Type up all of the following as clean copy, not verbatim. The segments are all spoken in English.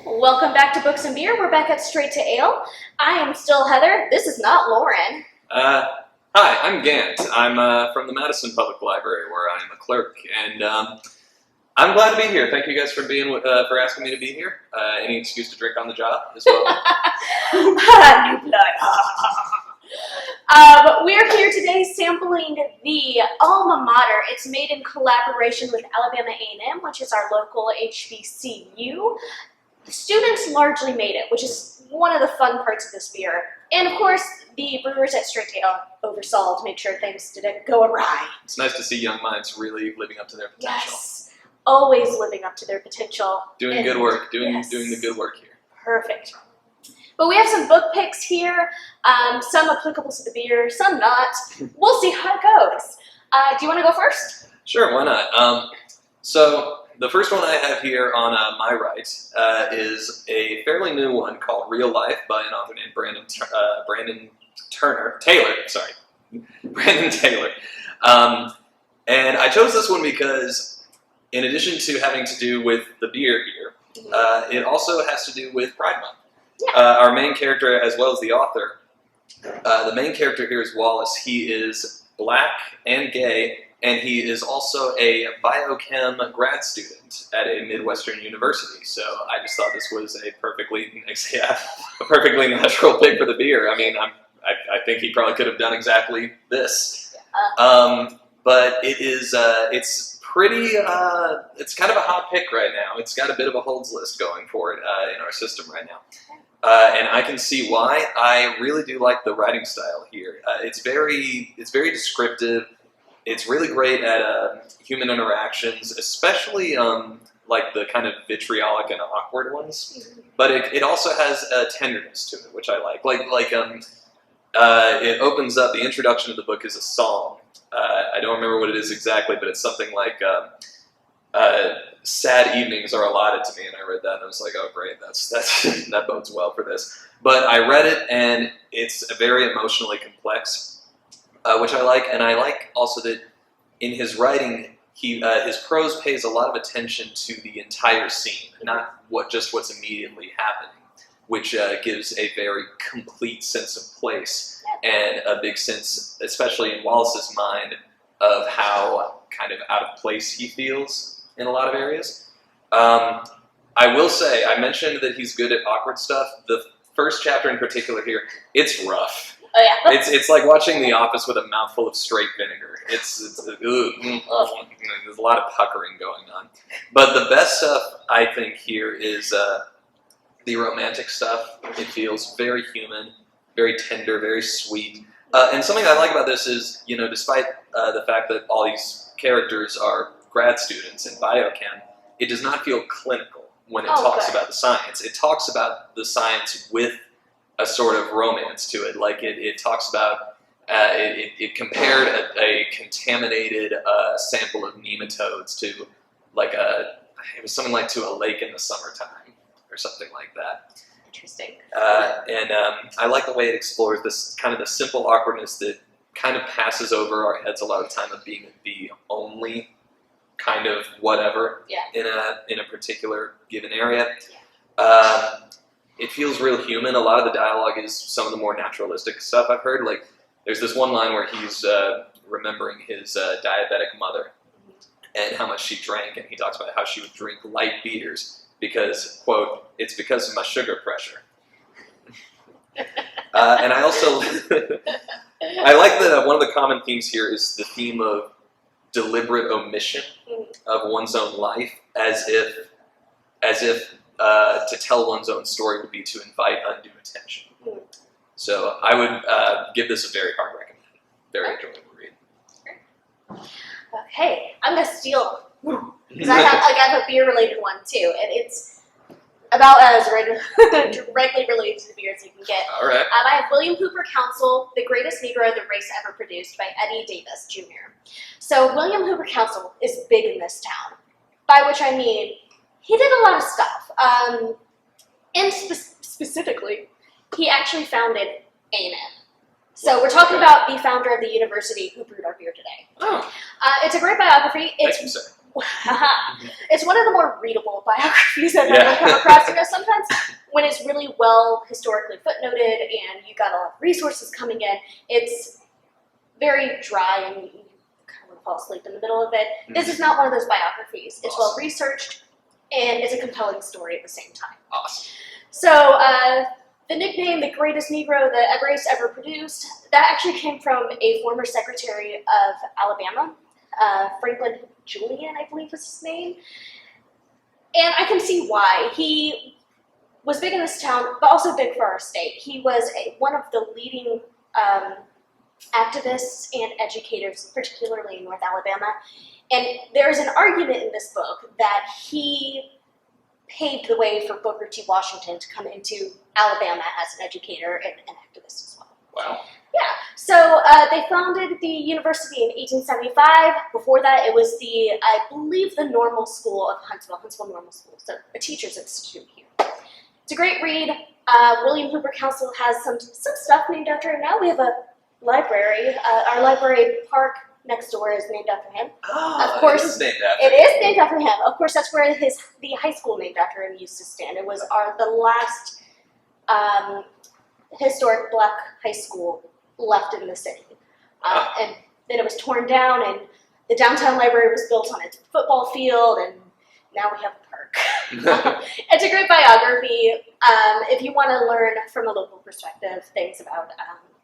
Welcome back to Books and Beer. We're back at Straight to Ale. I am still Heather. This is not Lauren. Hi, I'm Gantt. I'm from the Madison Public Library, where I'm a clerk, and I'm glad to be here. Thank you guys for for asking me to be here. Any excuse to drink on the job as well. New blood. We're here today sampling the Alma Mater. It's made in collaboration with Alabama A&M, which is our local HBCU. The students largely made it, which is one of the fun parts of this beer. And of course, the brewers at Straight to Ale oversaw to make sure things didn't go awry. It's nice to see young minds really living up to their potential. Yes, always living up to their potential. Doing good work, doing the good work here. Perfect. But we have some book picks here, some applicable to the beer, some not. We'll see how it goes. Do you want to go first? Sure, why not? So the first one I have here on my right is a fairly new one called Real Life by an author named Brandon Taylor. And I chose this one because in addition to having to do with the beer here, it also has to do with Pride Month. Yeah. Our main character, as well as the author, the main character here is Wallace. He is black and gay, and he is also a biochem grad student at a Midwestern university. So I just thought this was a perfectly natural pick for the beer. I mean, I think he probably could have done exactly this. But it is, it's pretty, it's kind of a hot pick right now. It's got a bit of a holds list going for it in our system right now. And I can see why. I really do like the writing style here. It's very descriptive. It's really great at human interactions, especially like the kind of vitriolic and awkward ones. But it also has a tenderness to it, which I like. It opens up, the introduction of the book is a song. I don't remember what it is exactly, but it's something like sad evenings are allotted to me, and I read that and I was like, oh great, that bodes well for this. But I read it and it's very emotionally complex, which I like, and I like also that in his writing, his prose pays a lot of attention to the entire scene, not what's immediately happening, which gives a very complete sense of place and a big sense, especially in Wallace's mind, of how kind of out of place he feels in a lot of areas. I will say, I mentioned that he's good at awkward stuff. The first chapter in particular here, it's rough. Oh yeah. It's like watching The Office with a mouthful of straight vinegar. There's a lot of puckering going on. But the best stuff, I think, here is the romantic stuff. It feels very human, very tender, very sweet. And something I like about this is, despite the fact that all these characters are grad students in biochem, it does not feel clinical when it talks about the science. It talks about the science with a sort of romance to it. Like it talks about, it compared a contaminated sample of nematodes to it was something like to a lake in the summertime or something like that. Interesting. And I like the way it explores this kind of the simple awkwardness that kind of passes over our heads a lot of the time of being the only kind of whatever in a particular given area. It feels real human. A lot of the dialogue is some of the more naturalistic stuff I've heard. Like there's this one line where he's remembering his diabetic mother and how much she drank, and he talks about how she would drink light beers because, quote, it's because of my sugar pressure. And I also I like that one of the common themes here is the theme of deliberate omission of one's own life, as if to tell one's own story would be to invite undue attention. So I would give this a very hard recommend. Very enjoyable read. Okay, I'm gonna steal because I have a beer-related one too, and it's about as directly related to the beer as you can get. All right. I have William Hooper Councill, The Greatest Negro the Race Ever Produced by Eddie Davis Jr. So William Hooper Councill is big in this town, by which I mean he did a lot of stuff. And specifically, he actually founded A&M. So we're talking about the founder of the university who brewed our beer today. Oh. It's a great biography. Thank you, sir. It's one of the more readable biographies I've ever come across. really well historically footnoted, and you got a lot of resources coming in. It's very dry, and you kind of fall asleep in the middle of it. This is not one of those biographies. It's well researched, and it's a compelling story at the same time. Awesome. So the nickname, the greatest Negro the race ever produced, that actually came from a former secretary of Alabama, Franklin Julián, I believe was his name. And I can see why. He was big in this town, but also big for our state. He was one of the leading activists and educators, particularly in North Alabama. And there's an argument in this book that he paved the way for Booker T. Washington to come into Alabama as an educator and an activist as well. Wow. Yeah, so they founded the university in 1875. Before that, it was I believe, the Normal School of Huntsville Normal School, so a teacher's institute here. It's a great read. William Hooper Councill has some stuff named after him now. We have a library. Our library park next door is named after him. Oh, of course, it is named after him. It is named after him. Of course, that's where the high school named after him used to stand. It was the last historic black high school left in the city. And then it was torn down, and the downtown library was built on its football field, and now we have a park. It's a great biography if you want to learn from a local perspective things about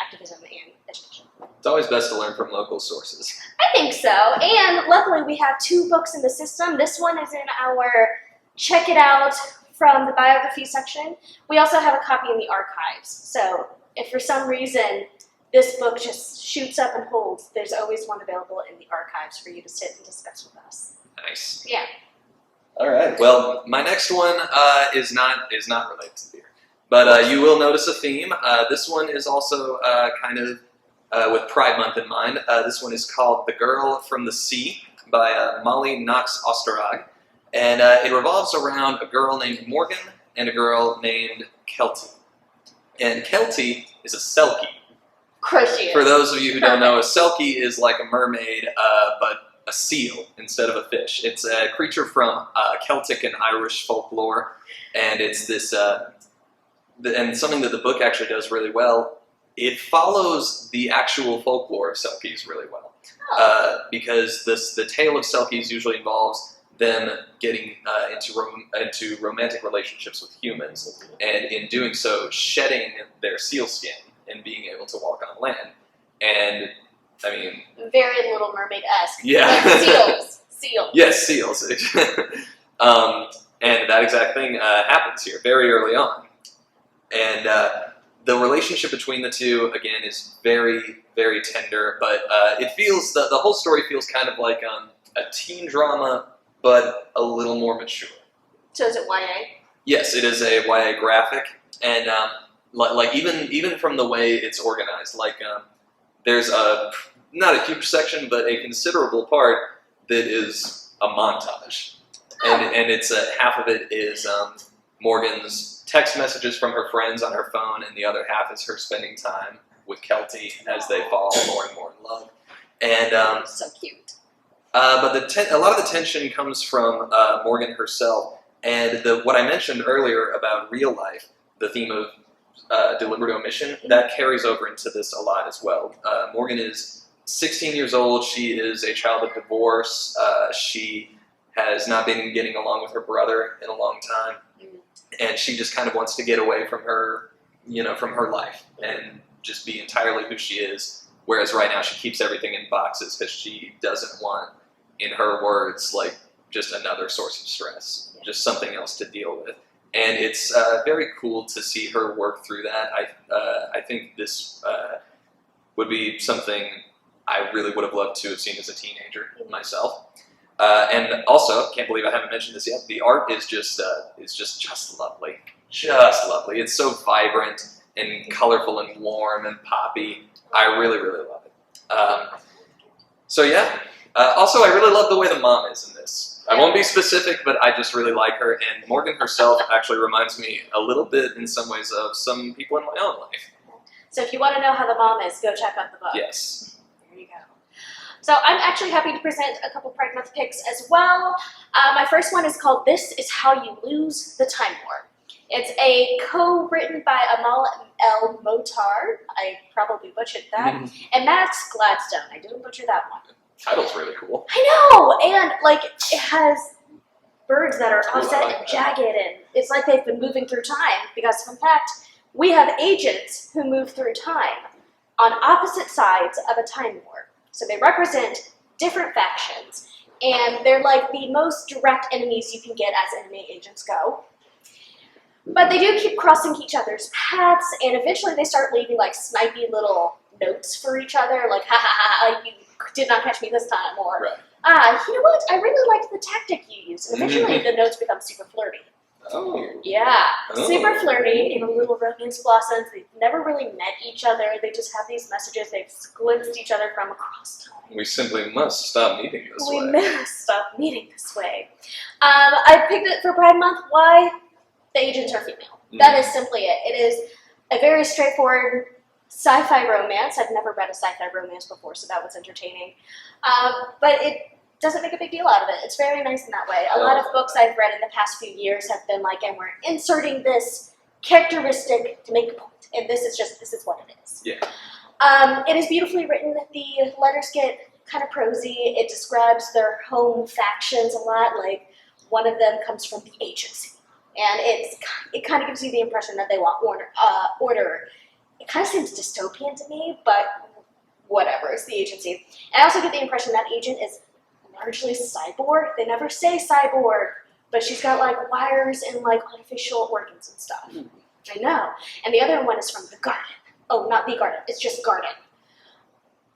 activism and education. It's always best to learn from local sources. I think so, and luckily we have 2 books in the system. This one is in our check it out from the biography section. We also have a copy in the archives, so if for some reason this book just shoots up and holds, there's always one available in the archives for you to sit and discuss with us. Nice. Yeah. All right. Well, my next one is not related to beer, but you will notice a theme. This one is also kind of with Pride Month in mind. This one is called "The Girl from the Sea" by Molly Ostertag, and it revolves around a girl named Morgan and a girl named Kelty. And Kelty is a selkie. Cruciate. For those of you who don't know, a selkie is like a mermaid, but a seal instead of a fish. It's a creature from Celtic and Irish folklore, and it's this, and something that the book actually does really well. It follows the actual folklore of selkies really well, because the tale of selkies usually involves them getting into romantic relationships with humans, and in doing so, shedding their seal skin and being able to walk on land. And I mean, very Little Mermaid-esque. Yeah. Like seals. Yes, seals. And that exact thing happens here very early on. And the relationship between the two, again, is very, very tender, but it feels, the whole story feels kind of like a teen drama, but a little more mature. So is it YA? Yes, it is a YA graphic, and like even from the way it's organized, like there's not a huge section, but a considerable part that is a montage, and it's half of it is Morgan's text messages from her friends on her phone, and the other half is her spending time with Kelty as they fall more and more in love. And so cute. But a lot of the tension comes from Morgan herself, and what I mentioned earlier about real life, the theme of deliberate omission, that carries over into this a lot as well. Morgan is 16 years old. She is a child of divorce. She has not been getting along with her brother in a long time, and she just kind of wants to get away from her, from her life and just be entirely who she is. Whereas right now she keeps everything in boxes because she doesn't want, in her words, like just another source of stress, just something else to deal with. And it's very cool to see her work through that. I think this would be something I really would have loved to have seen as a teenager myself. And also, can't believe I haven't mentioned this yet, the art is just lovely. Just lovely. It's so vibrant and colorful and warm and poppy. I really, really love it. So yeah. Also, I really love the way the mom is in this. I won't be specific, but I just really like her. And Morgan herself actually reminds me a little bit, in some ways, of some people in my own life. So if you want to know how the mom is, go check out the book. Yes. There you go. So I'm actually happy to present a couple Pride Month picks as well. My first one is called "This Is How You Lose the Time War." It's a co-written by Amal El-Mohtar. I probably butchered that. And Max Gladstone. I didn't butcher that one. Title's really cool. I know! And, like, it has birds that are offset like and that. jagged, and it's like they've been moving through time. Because, in fact, we have agents who move through time on opposite sides of a time war. So they represent different factions. And they're like the most direct enemies you can get as enemy agents go. But they do keep crossing each other's paths, and eventually they start leaving like snipey little notes for each other, like, ha ha ha, you did not catch me this time, or, you know what, I really liked the tactic you used. And eventually the notes become super flirty. Oh. Yeah, Oh. super flirty, and a little romance blossoms. They've never really met each other. They just have these messages they've glimpsed each other from across time. We simply must stop meeting this way. We must stop meeting this way. I picked it for Pride Month. Why? The agents are female. That is simply it. It is a very straightforward sci-fi romance. I've never read a sci-fi romance before, so that was entertaining. But it doesn't make a big deal out of it. It's very nice in that way. A lot of books I've read in the past few years have been like, and we're inserting this characteristic to make a point. And this is what it is. Yeah. It is beautifully written. The letters get kind of prosy. It describes their home factions a lot. Like, one of them comes from the agency. And it kind of gives you the impression that they want order. It kind of seems dystopian to me, but whatever. It's the agency. And I also get the impression that agent is largely cyborg. They never say cyborg, but she's got like wires and like artificial organs and stuff. I know. And the other one is from the garden. Oh, not the garden. It's just garden.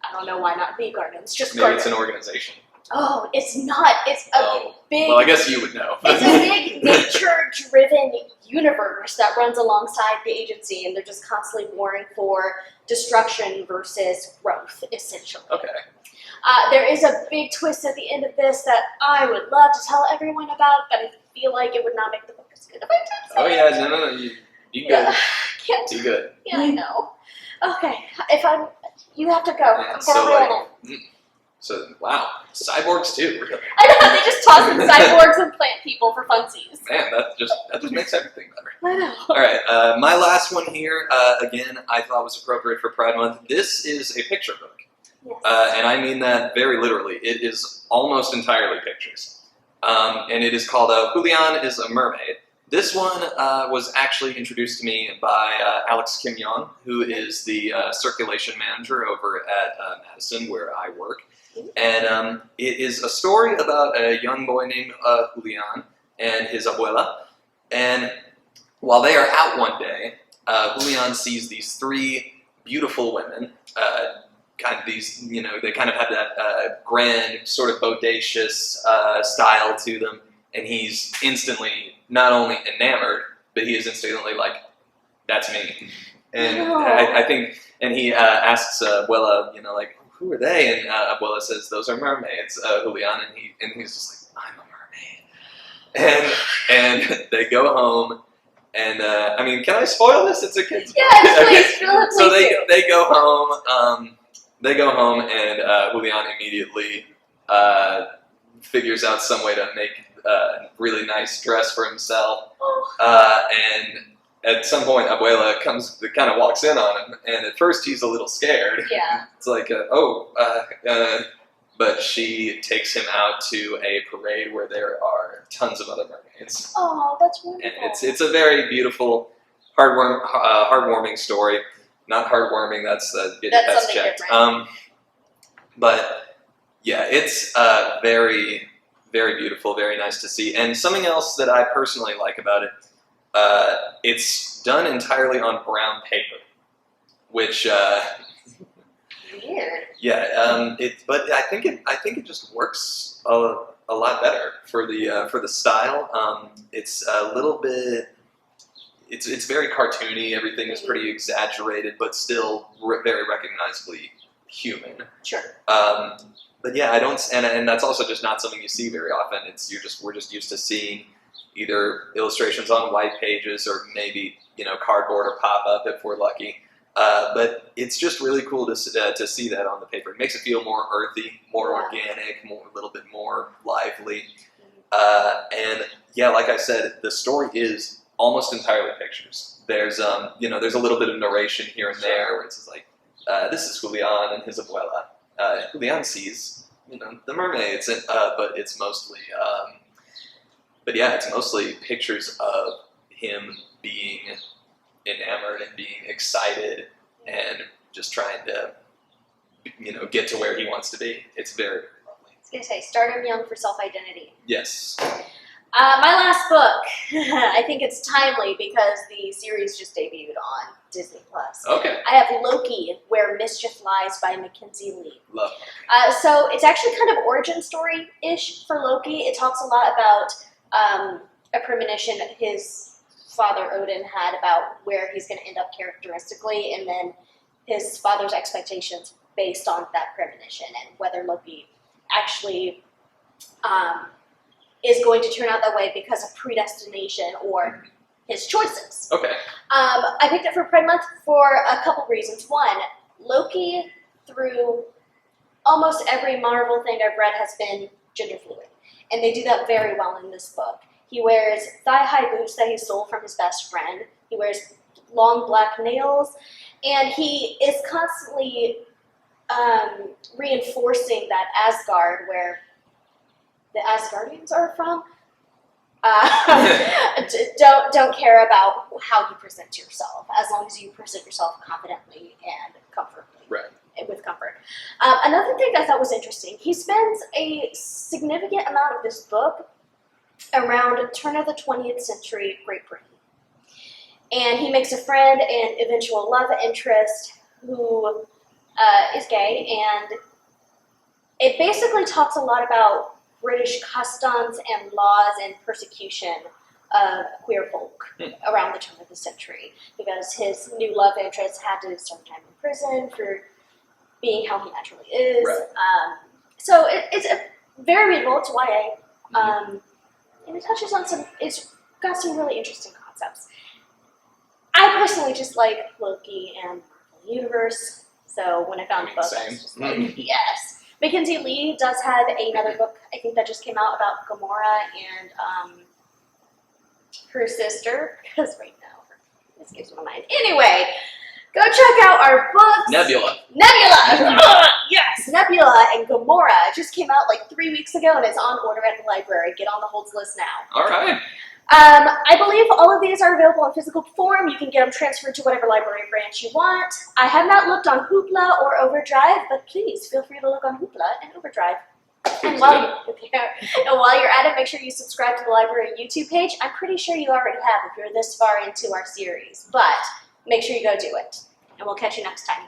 I don't know why not the garden. It's just garden. Maybe it's an organization. Oh, it's not. It's a big... Well, I guess you would know. It's a big nature-driven universe that runs alongside the agency, and they're just constantly warring for destruction versus growth, essentially. Okay. There is a big twist at the end of this that I would love to tell everyone about, but I feel like it would not make the book as good if I did. Oh, yeah. No. You good. Yeah. Can't. You good. Yeah, I know. Okay. You have to go. Yeah, I'm gonna roll it. So, wow. Cyborgs, too. Really. I know, they just toss in cyborgs and plant people for funsies. Man, that just makes everything better. I know. All right, my last one here, again, I thought was appropriate for Pride Month. This is a picture book, Yes. and I mean that very literally. It is almost entirely pictures, and it is called Julián is a Mermaid. This one was actually introduced to me by Alex Kim Young, who is the circulation manager over at Madison, where I work. And it is a story about a young boy named Julián and his abuela. And while they are out one day, Julián sees these three beautiful women, kind of these, they kind of have that grand, sort of bodacious style to them. And he's instantly not only enamored, but he is instantly like, that's me. And I think, and he asks Abuela, like, who are they? And Abuela says, those are mermaids, Julián, and he's just like, I'm a mermaid. And they go home, and I mean, can I spoil this? It's a kid's book. Yes, please, So please do. they go home. And Julián immediately figures out some way to make a really nice dress for himself. And at some point, Abuela kind of walks in on him, and at first he's a little scared. Yeah. It's like, but she takes him out to a parade where there are tons of other mermaids. Oh, that's wonderful. And it's a very beautiful, heartwarming story. Not heartwarming, that's something checked. different. But yeah, it's very, very beautiful, very nice to see. And something else that I personally like about it, it's done entirely on brown paper, which weird. yeah, but I think it just works a lot better for the style. It's a little bit. It's very cartoony. Everything is pretty exaggerated, but still very recognizably human. Sure. But yeah, I don't, and that's also just not something you see very often. We're just used to seeing either illustrations on white pages or maybe cardboard or pop up if we're lucky. But it's just really cool to see that on the paper. It makes it feel more earthy, more organic, a little bit more lively. And yeah, like I said, the story is almost entirely pictures. There's there's a little bit of narration here and there where it's like, this is Julián and his abuela. Julián sees the mermaids, but it's mostly it's mostly pictures of him being enamored and being excited and just trying to get to where he wants to be. It's very lovely. I was gonna say, start him young for self-identity. Yes. My last book, I think it's timely because the series just debuted on Disney+. Okay. I have Loki, Where Mischief Lies by Mackenzi. Love. So it's actually kind of origin story-ish for Loki. It talks a lot about a premonition his father Odin had about where he's going to end up characteristically, and then his father's expectations based on that premonition, and whether Loki actually is going to turn out that way because of predestination or his choices. Okay. I picked it for Pride Month for a couple reasons. One, Loki, through almost every Marvel thing I've read, has been gender fluid, and they do that very well in this book. He wears thigh-high boots that he stole from his best friend. He wears long black nails, and he is constantly reinforcing that Asgard, where the Asgardians are from, don't care about how you present yourself, as long as you present yourself confidently and comfortably. Right. With comfort. Another thing I thought was interesting, he spends a significant amount of this book around turn of the 20th century Great Britain. And he makes a friend and eventual love interest who is gay, and it basically talks a lot about British customs and laws and persecution of queer folk around the turn of the century, because his new love interest had to serve time in prison for being how he naturally is. Right. So it's very readable. It's YA, and it touches on it's got some really interesting concepts. I personally just like Loki and Marvel Universe, so when I found the book, I was just like, yes. Mackenzi Lee does have another book, I think, that just came out about Gamora and her sister, because right now, this gives my mind. Anyway, go check out our books. Nebula. Yes, Nebula and Gamora just came out like 3 weeks ago, and it's on order at the library. Get on the holds list now. All right. I believe all of these are available in physical form. You can get them transferred to whatever library branch you want. I have not looked on Hoopla or Overdrive, but please feel free to look on Hoopla and Overdrive. And while you're at it, make sure you subscribe to the library YouTube page. I'm pretty sure you already have if you're this far into our series, but make sure you go do it. And we'll catch you next time.